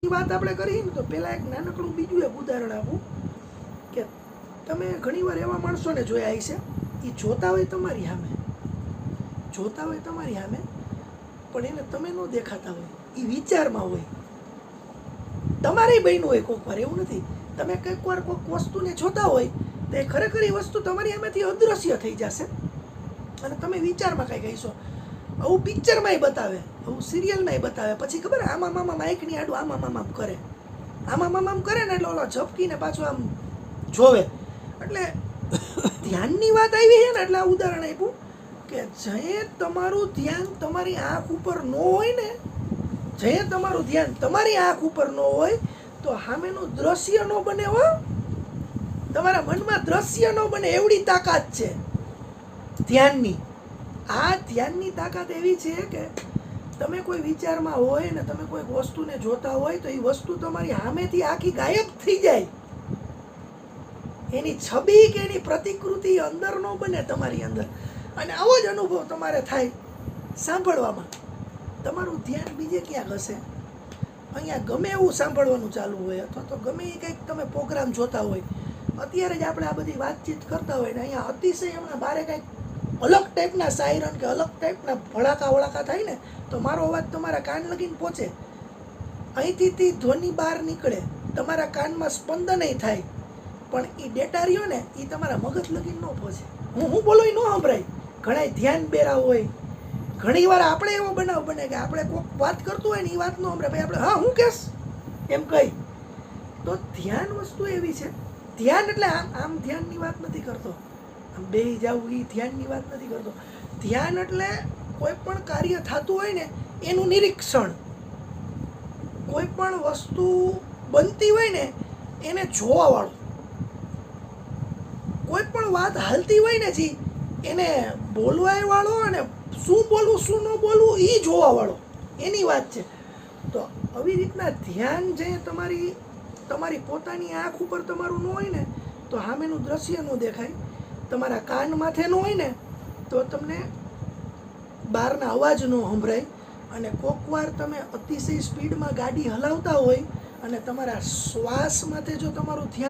એ વાત આપણે કરીએ ને તો પહેલાં એક નાનકડું બીજું એક ઉદાહરણ આપું કે તમે ઘણીવાર એવા માણસોને જોયા હશે એ જોતા હોય તમારી સામે પણ એને તમે ન દેખાતા હોય, એ વિચારમાં હોય. તમારે બન્યું હોય કોઈક વાર, એવું નથી. તમે કંઈક વાર કોઈક વસ્તુને જોતા હોય તો એ ખરેખર એ વસ્તુ તમારી સામેથી અદૃશ્ય થઈ જશે અને તમે વિચારમાં કંઈક કહીશો. આવું પિક્ચરમાંય બતાવે, આવું સિરિયલમાંય બતાવે. પછી ખબર આમાં માઇકની આડું આમ કરે ને એટલે ઓલો ઝપકીને પાછું આમ જોવે. એટલે ધ્યાનની વાત આવી છે ને એટલે આ ઉદાહરણ આપ્યું કે જે તમારું ધ્યાન તમારી આંખ ઉપર ન હોય ને, જે તમારું ધ્યાન તમારી આંખ ઉપર ન હોય તો સામેનું દ્રશ્ય ન બને. હો, તમારા મનમાં દ્રશ્ય ન બને એવડી તાકાત છે ધ્યાનની. આ ધ્યાનની તાકાત એવી છે કે તમે કોઈ વિચારમાં હોય ને તમે કોઈ વસ્તુને જોતા હોય તો એ વસ્તુ તમારી સામેથી આખી ગાયબ થઈ જાય. એની છબી કે એની પ્રતિકૃતિ અંદર ન બને તમારી અંદર. અને આવો જ અનુભવ તમારે થાય સાંભળવામાં. તમારું ધ્યાન બીજે ક્યાંક હશે, અહીંયા ગમે એવું સાંભળવાનું ચાલુ હોય અથવા તો ગમે એ કંઈક તમે પ્રોગ્રામ જોતા હોય. અત્યારે જ આપણે આ બધી વાતચીત કરતા હોય ને અહીંયા અતિશય હમણાં બારે કંઈક અલગ ટાઈપના સાયરન કે અલગ ટાઈપના ભડાકા થાય ને તો મારો અવાજ તમારા કાન લગીને પહોંચે. અહીંથી તે ધ્વનિ બહાર નીકળે, તમારા કાનમાં સ્પંદનય થાય, પણ એ ડેટા રહ્યો ને એ તમારા મગજ લગીને ન પહોંચે. હું બોલો એ ન સંભળાય. ઘણા ધ્યાન બેરા હોય. ઘણી વાર આપણે એવો બનાવ બને કે આપણે કોઈક વાત કરતું હોય ને એ વાત ન સંભળાય, ભાઈ આપણે હા હું કહેશ એમ કહી. તો ધ્યાન વસ્તુ એવી છે. ધ્યાન એટલે આમ ધ્યાનની વાત નથી કરતો, આમ બેહી જવું એ ધ્યાનની વાત નથી કરતો. ધ્યાન એટલે કોઈ પણ કાર્ય થતું હોય ને એનું નિરીક્ષણ. કોઈ પણ વસ્તુ બનતી હોય ને એને જોવાવાળું. કોઈ પણ વાત હાલતી હોય ને જી એને બોલવાવાળો અને શું બોલવું શું ન બોલવું એ જોવાવાળો, એની વાત છે. તો આવી રીતના ધ્યાન જે તમારી પોતાની આંખ ઉપર તમારું ન હોય ને તો સામેનું દ્રશ્ય ન દેખાય. તમારા કાન માથે ન હોય ને તો તમને બહારના અવાજ ન સંભળાય. અને કોક વાર તમે અતિશય સ્પીડમાં ગાડી હલાવતા હોય અને તમારા શ્વાસ માથે જો તમારું ધ્યાન